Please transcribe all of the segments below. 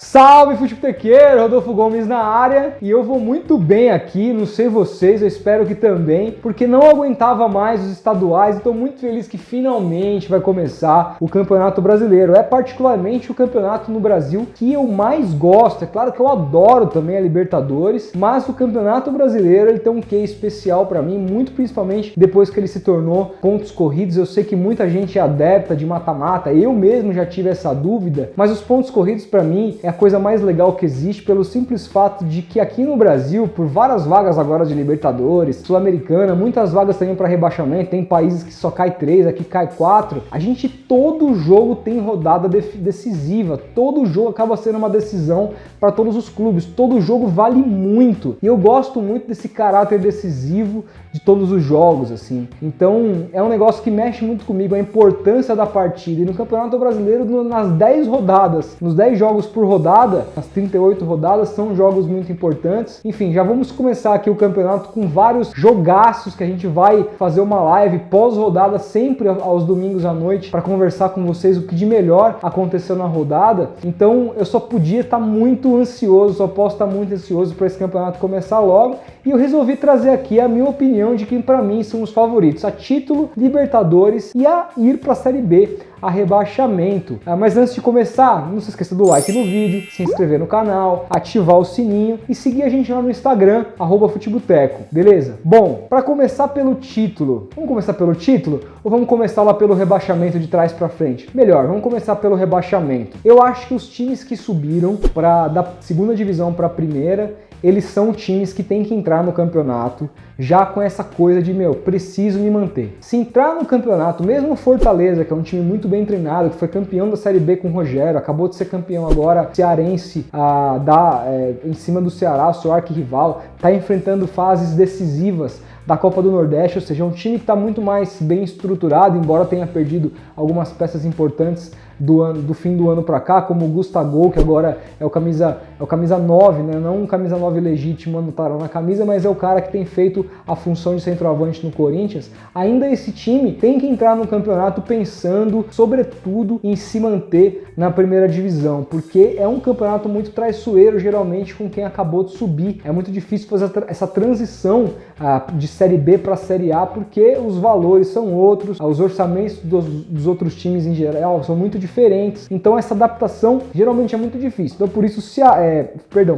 Salve futeboltequeiro, Rodolfo Gomes na área e eu vou muito bem aqui, não sei vocês, eu espero que também, porque não aguentava mais os estaduais e estou muito feliz que finalmente vai começar o Campeonato Brasileiro. É particularmente o campeonato no Brasil que eu mais gosto, é claro que eu adoro também a Libertadores, mas o Campeonato Brasileiro ele tem um quê especial para mim, muito principalmente depois que ele se tornou pontos corridos. Eu sei que muita gente é adepta de mata-mata, eu mesmo já tive essa dúvida, mas os pontos corridos para mim é a coisa mais legal que existe pelo simples fato de que aqui no Brasil, por várias vagas agora de Libertadores, Sul-Americana, muitas vagas também para rebaixamento, tem países que só cai 3, aqui cai 4, a gente todo jogo tem rodada decisiva, todo jogo acaba sendo uma decisão para todos os clubes, todo jogo vale muito, e eu gosto muito desse caráter decisivo de todos os jogos, assim. Então é um negócio que mexe muito comigo, a importância da partida. E no Campeonato Brasileiro, nas 10 rodadas, nos 10 jogos por rodada, as 38 rodadas, são jogos muito importantes. Enfim, já vamos começar aqui o campeonato com vários jogaços que a gente vai fazer uma live pós-rodada, sempre aos domingos à noite, para conversar com vocês o que de melhor aconteceu na rodada. Então eu só podia estar muito ansioso, só posso estar muito ansioso para esse campeonato começar logo. E eu resolvi trazer aqui a minha opinião de quem para mim são os favoritos a título, Libertadores e a ir para a Série B, a rebaixamento. Mas antes de começar, não se esqueça do like no vídeo, se inscrever no canal, ativar o sininho e seguir a gente lá no Instagram, @futebolteco, beleza? Bom, para começar pelo título, vamos começar pelo título ou vamos começar lá pelo rebaixamento de trás para frente? Melhor, vamos começar pelo rebaixamento. Eu acho que os times que subiram da segunda divisão para a primeira, eles são times que tem que entrar no campeonato já com essa coisa de, preciso me manter. Se entrar no campeonato, mesmo o Fortaleza, que é um time muito bem treinado, que foi campeão da Série B com o Rogério, acabou de ser campeão agora, cearense, em cima do Ceará, seu arquirrival, está enfrentando fases decisivas da Copa do Nordeste, ou seja, é um time que está muito mais bem estruturado, embora tenha perdido algumas peças importantes do fim do ano para cá, como o Gustavo, que agora é o camisa 9, né? Não um camisa 9 legítimo anotaram na camisa, mas é o cara que tem feito a função de centroavante no Corinthians. Ainda esse time tem que entrar no campeonato pensando, sobretudo, em se manter na primeira divisão, porque é um campeonato muito traiçoeiro, geralmente, com quem acabou de subir. É muito difícil fazer essa transição de Série B para Série A, porque os valores são outros, os orçamentos dos outros times em geral são muito diferentes, então essa adaptação geralmente é muito difícil. Então por isso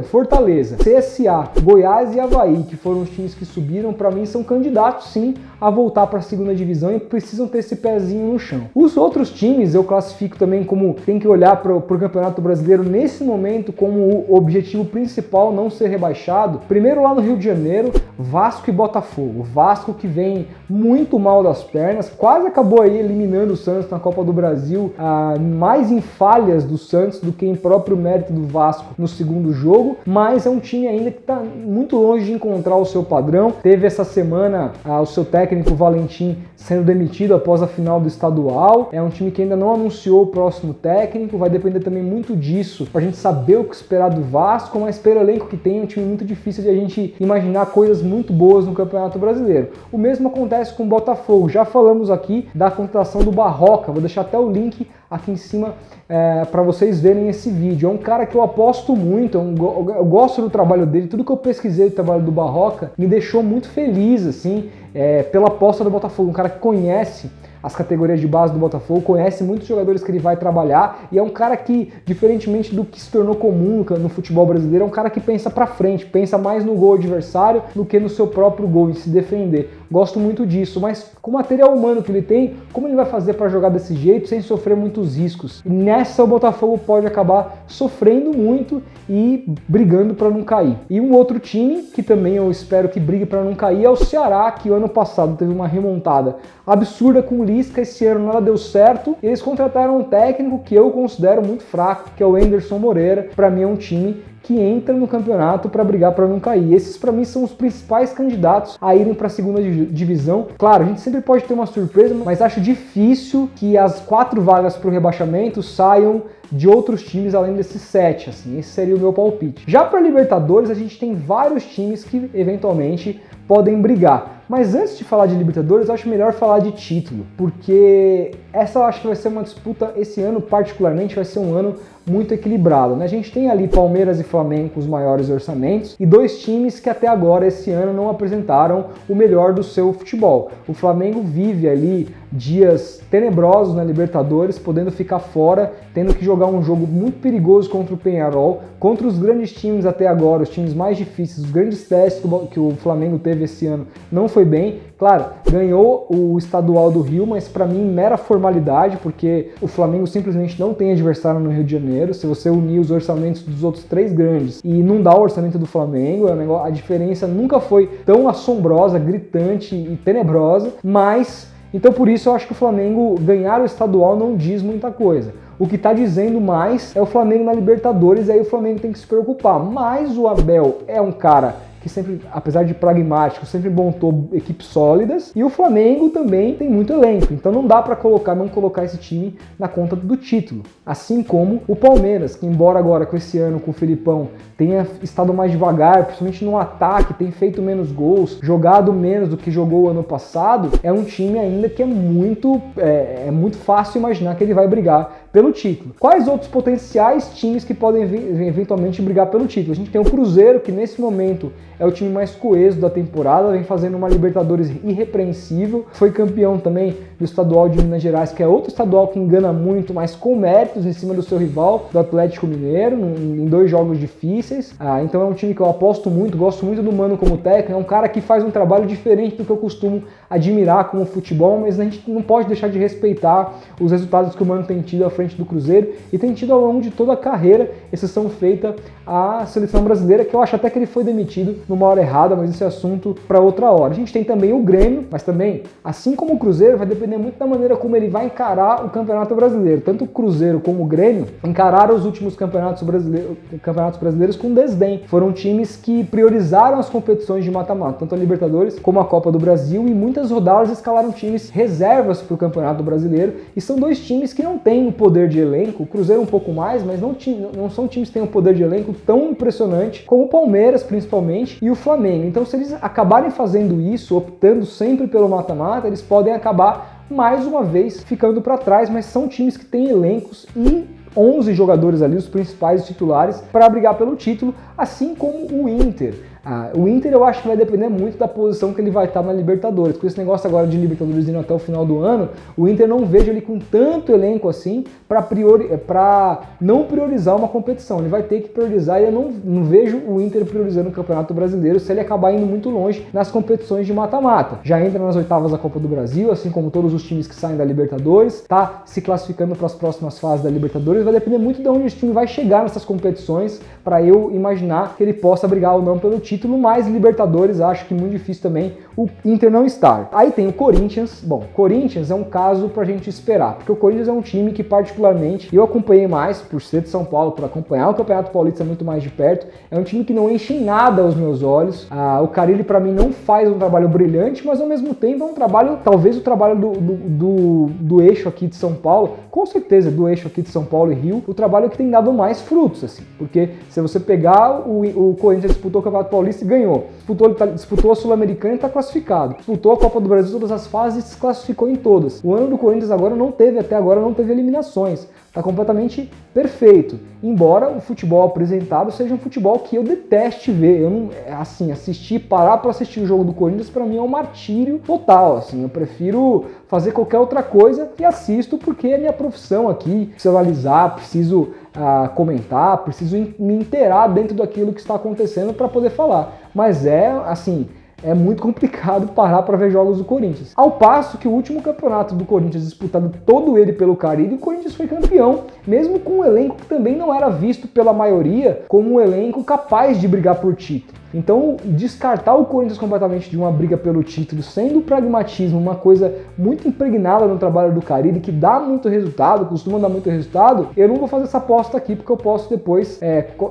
Fortaleza, CSA, Goiás e Avaí, que foram os times que subiram, para mim são candidatos sim a voltar para a segunda divisão e precisam ter esse pezinho no chão. Os outros times eu classifico também como tem que olhar para o Campeonato Brasileiro nesse momento como o objetivo principal não ser rebaixado. Primeiro lá no Rio de Janeiro, Vasco e Botafogo. Vasco que vem muito mal das pernas, quase acabou aí eliminando o Santos na Copa do Brasil, mais em falhas do Santos do que em próprio mérito do Vasco no segundo jogo, mas é um time ainda que está muito longe de encontrar o seu padrão. Teve essa semana o seu técnico Valentim sendo demitido após a final do estadual. É um time que ainda não anunciou o próximo técnico, vai depender também muito disso pra gente saber o que esperar do Vasco, mas pelo elenco que tem é um time muito difícil de a gente imaginar coisas muito boas no Campeonato Brasileiro. O mesmo acontece com o Botafogo, já falamos aqui da contratação do Barroca, vou deixar até o link aqui em cima para vocês verem esse vídeo. É um cara que eu aposto muito, eu gosto do trabalho dele, tudo que eu pesquisei do trabalho do Barroca me deixou muito feliz, assim, pela aposta do Botafogo, um cara que conhece as categorias de base do Botafogo, conhece muitos jogadores que ele vai trabalhar e é um cara que, diferentemente do que se tornou comum no futebol brasileiro, é um cara que pensa pra frente, pensa mais no gol adversário do que no seu próprio gol, em se defender. Gosto muito disso, mas com o material humano que ele tem, como ele vai fazer para jogar desse jeito sem sofrer muitos riscos? E nessa o Botafogo pode acabar sofrendo muito e brigando para não cair. E um outro time que também eu espero que brigue para não cair é o Ceará, que o ano passado teve uma remontada absurda com o Lisca, esse ano nada deu certo. Eles contrataram um técnico que eu considero muito fraco, que é o Anderson Moreira. Para mim é um time que entra no campeonato para brigar para não cair. Esses para mim são os principais candidatos a irem para a segunda divisão. Claro, a gente sempre pode ter uma surpresa, mas acho difícil que as 4 vagas para o rebaixamento saiam de outros times além desses 7, assim, esse seria o meu palpite. Já para Libertadores, a gente tem vários times que eventualmente podem brigar. Mas antes de falar de Libertadores, eu acho melhor falar de título, porque essa eu acho que vai ser uma disputa, esse ano particularmente vai ser um ano muito equilibrado, né? A gente tem ali Palmeiras e Flamengo com os maiores orçamentos e dois times que até agora esse ano não apresentaram o melhor do seu futebol. O Flamengo vive ali dias tenebrosos na Libertadores, podendo ficar fora, tendo que jogar um jogo muito perigoso contra o Peñarol, contra os grandes times até agora, os times mais difíceis, os grandes testes que o Flamengo teve esse ano não foi bem. Claro, ganhou o estadual do Rio, mas para mim mera formalidade, porque o Flamengo simplesmente não tem adversário no Rio de Janeiro. Se você unir os orçamentos dos outros três grandes e não dá o orçamento do Flamengo, a diferença nunca foi tão assombrosa, gritante e tenebrosa, mas então por isso eu acho que o Flamengo ganhar o estadual não diz muita coisa. O que está dizendo mais é o Flamengo na Libertadores, e aí o Flamengo tem que se preocupar. Mas o Abel é um cara que sempre, apesar de pragmático, sempre montou equipes sólidas, e o Flamengo também tem muito elenco, então não dá para não colocar esse time na conta do título. Assim como o Palmeiras, que embora agora com esse ano com o Filipão tenha estado mais devagar, principalmente no ataque, tem feito menos gols, jogado menos do que jogou o ano passado, é um time ainda que é muito fácil imaginar que ele vai brigar pelo título. Quais outros potenciais times que podem eventualmente brigar pelo título? A gente tem o Cruzeiro, que nesse momento é o time mais coeso da temporada, vem fazendo uma Libertadores irrepreensível, foi campeão também do estadual de Minas Gerais, que é outro estadual que engana muito, mas com méritos em cima do seu rival, do Atlético Mineiro, em 2 jogos difíceis. Então é um time que eu aposto muito, gosto muito do Mano como técnico, é um cara que faz um trabalho diferente do que eu costumo admirar como futebol, mas a gente não pode deixar de respeitar os resultados que o Mano tem tido à frente do Cruzeiro e tem tido ao longo de toda a carreira, exceção feita à seleção brasileira, que eu acho até que ele foi demitido numa hora errada, mas esse é assunto para outra hora. A gente tem também o Grêmio, mas também, assim como o Cruzeiro, vai depender muito da maneira como ele vai encarar o Campeonato Brasileiro. Tanto o Cruzeiro como o Grêmio encararam os últimos campeonatos brasileiros com desdém. Foram times que priorizaram as competições de mata-mata, tanto a Libertadores como a Copa do Brasil, e muitas rodadas escalaram times reservas para o Campeonato Brasileiro, e são dois times que não têm o poder de elenco, o Cruzeiro um pouco mais, mas não são times que têm um poder de elenco tão impressionante como o Palmeiras, principalmente, e o Flamengo. Então, se eles acabarem fazendo isso, optando sempre pelo mata-mata, eles podem acabar mais uma vez ficando para trás, mas são times que têm elencos e 11 jogadores ali, os principais titulares, para brigar pelo título, assim como o Inter. O Inter eu acho que vai depender muito da posição que ele vai estar na Libertadores. Com esse negócio agora de Libertadores indo até o final do ano, o Inter não vejo ele com tanto elenco assim para não priorizar uma competição. Ele vai ter que priorizar, e eu não vejo o Inter priorizando o Campeonato Brasileiro se ele acabar indo muito longe nas competições de mata-mata. Já entra nas oitavas da Copa do Brasil, assim como todos os times que saem da Libertadores, está se classificando para as próximas fases da Libertadores. Vai depender muito de onde esse time vai chegar nessas competições para eu imaginar que ele possa brigar ou não pelo título, mas Libertadores acho que muito difícil também o Inter não estar. Aí tem o Corinthians. Bom, Corinthians é um caso pra gente esperar, porque o Corinthians é um time que particularmente eu acompanhei mais por ser de São Paulo, por acompanhar o Campeonato Paulista muito mais de perto. É um time que não enche em nada aos meus olhos. O Carille pra mim não faz um trabalho brilhante, mas ao mesmo tempo é um trabalho, talvez o trabalho do eixo aqui de São Paulo, com certeza do eixo aqui de São Paulo e Rio, o trabalho que tem dado mais frutos, assim, porque se você pegar o Corinthians disputou o Campeonato Paulista e ganhou, disputou a Sul-Americana e está classificado, disputou a Copa do Brasil todas as fases e se classificou em todas. O ano do Corinthians até agora não teve eliminações, está completamente perfeito, embora o futebol apresentado seja um futebol que eu deteste ver. Eu não, parar para assistir o jogo do Corinthians para mim é um martírio total, assim, eu prefiro fazer qualquer outra coisa e assisto porque é minha profissão aqui, preciso analisar, preciso comentar, preciso me inteirar dentro daquilo que está acontecendo para poder falar, mas é muito complicado parar para ver jogos do Corinthians. Ao passo que o último campeonato do Corinthians, disputado todo ele pelo Carille, o Corinthians foi campeão, mesmo com um elenco que também não era visto pela maioria como um elenco capaz de brigar por título. Então, descartar o Corinthians completamente de uma briga pelo título, sendo o pragmatismo uma coisa muito impregnada no trabalho do Carille, que dá muito resultado, costuma dar muito resultado, eu não vou fazer essa aposta aqui, porque eu posso depois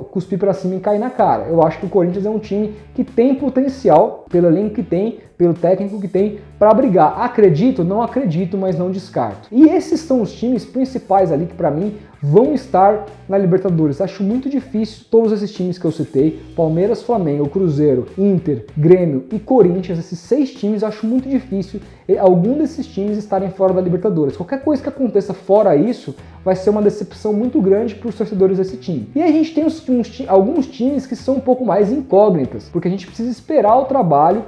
cuspir para cima e cair na cara. Eu acho que o Corinthians é um time que tem potencial, pelo elenco que tem, pelo técnico que tem, para brigar. Acredito? Não acredito, mas não descarto. E esses são os times principais ali que, para mim, vão estar na Libertadores. Acho muito difícil todos esses times que eu citei, Palmeiras, Flamengo, Cruzeiro, Inter, Grêmio e Corinthians, esses 6 times, acho muito difícil algum desses times estarem fora da Libertadores. Qualquer coisa que aconteça fora isso vai ser uma decepção muito grande para os torcedores desse time. E a gente tem alguns times que são um pouco mais incógnitas, porque a gente precisa esperar o trabalho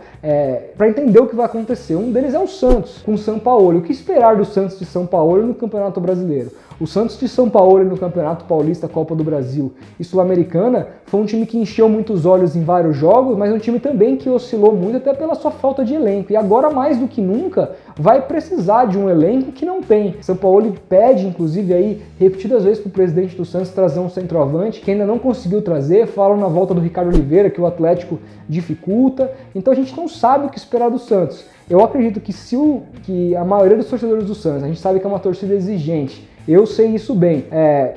para entender o que vai acontecer. Um deles é o Santos, com o São Paulo. O que esperar do Santos de São Paulo no Campeonato Brasileiro? O Santos de São Paulo no Campeonato Paulista, Copa do Brasil e Sul-Americana foi um time que encheu muitos olhos em vários jogos, mas um time também que oscilou muito até pela sua falta de elenco. E agora, mais do que nunca, vai precisar de um elenco que não tem. São Paulo pede, inclusive, aí, repetidas vezes para o presidente do Santos trazer um centroavante, que ainda não conseguiu trazer. Falam na volta do Ricardo Oliveira que o Atlético dificulta. Então a gente não sabe o que esperar do Santos. Eu acredito que a maioria dos torcedores do Santos, a gente sabe que é uma torcida exigente, eu sei isso bem.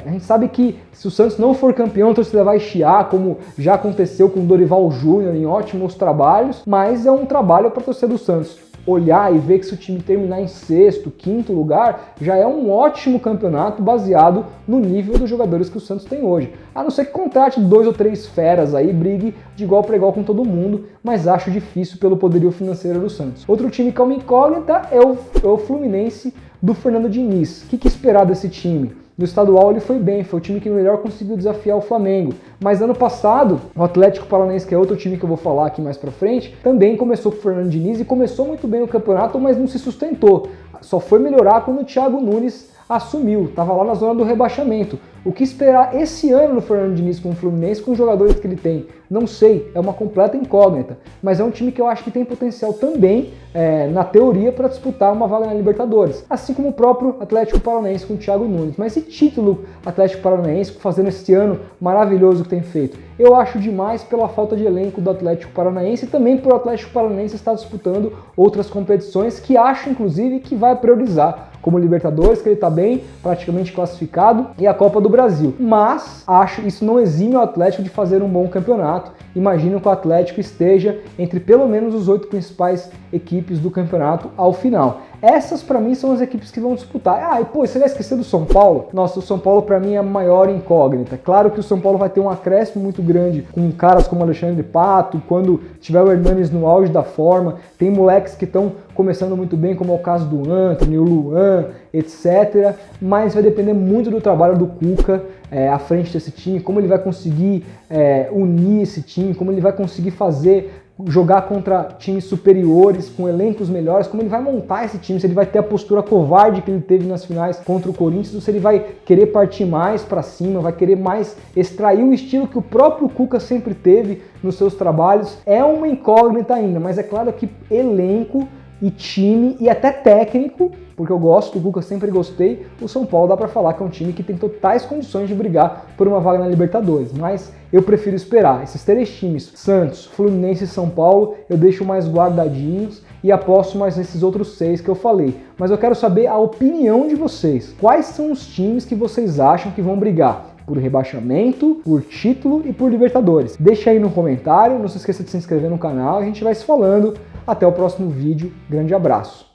A gente sabe que se o Santos não for campeão, a torcida vai chiar, como já aconteceu com o Dorival Júnior em ótimos trabalhos, mas é um trabalho para a torcida do Santos olhar e ver que se o time terminar em 6º, 5º lugar, já é um ótimo campeonato baseado no nível dos jogadores que o Santos tem hoje. A não ser que contrate 2 ou 3 feras aí, brigue de igual para igual com todo mundo, mas acho difícil pelo poderio financeiro do Santos. Outro time que é uma incógnita é o Fluminense do Fernando Diniz. O que esperar desse time? No estadual ele foi bem, foi o time que melhor conseguiu desafiar o Flamengo. Mas ano passado, o Atlético Paranaense, que é outro time que eu vou falar aqui mais pra frente, também começou com o Fernando Diniz e começou muito bem o campeonato, mas não se sustentou. Só foi melhorar quando o Thiago Nunes assumiu, estava lá na zona do rebaixamento. O que esperar esse ano no Fernando Diniz com o Fluminense, com os jogadores que ele tem? Não sei, é uma completa incógnita, mas é um time que eu acho que tem potencial também, na teoria, para disputar uma vaga na Libertadores, assim como o próprio Atlético Paranaense com o Thiago Nunes. Mas esse título Atlético Paranaense, fazendo esse ano maravilhoso que tem feito, eu acho demais pela falta de elenco do Atlético Paranaense e também por o Atlético Paranaense estar disputando outras competições que acho, inclusive, que vai priorizar, como Libertadores, que ele está bem, praticamente classificado, e a Copa do Brasil. Mas acho isso não exime o Atlético de fazer um bom campeonato. Imagino que o Atlético esteja entre pelo menos os 8 principais equipes do campeonato ao final. Essas para mim são as equipes que vão disputar. Você vai esquecer do São Paulo? Nossa, o São Paulo para mim é a maior incógnita. Claro que o São Paulo vai ter um acréscimo muito grande com caras como Alexandre Pato, quando tiver o Hernanes no auge da forma, tem moleques que estão começando muito bem, como é o caso do Antony, o Luan, etc. Mas vai depender muito do trabalho do Cuca à frente desse time, como ele vai conseguir unir esse time, como ele vai conseguir jogar contra times superiores, com elencos melhores, como ele vai montar esse time, se ele vai ter a postura covarde que ele teve nas finais contra o Corinthians, ou se ele vai querer partir mais para cima, vai querer mais extrair o estilo que o próprio Cuca sempre teve nos seus trabalhos. É uma incógnita ainda, mas é claro que elenco e time e até técnico, porque eu gosto do Cuca, sempre gostei, o São Paulo dá para falar que é um time que tem totais condições de brigar por uma vaga na Libertadores, mas eu prefiro esperar. Esses 3 times, Santos, Fluminense e São Paulo, eu deixo mais guardadinhos e aposto mais nesses outros 6 que eu falei. Mas eu quero saber a opinião de vocês. Quais são os times que vocês acham que vão brigar por rebaixamento, por título e por Libertadores? Deixa aí no comentário, não se esqueça de se inscrever no canal, a gente vai se falando. Até o próximo vídeo, grande abraço!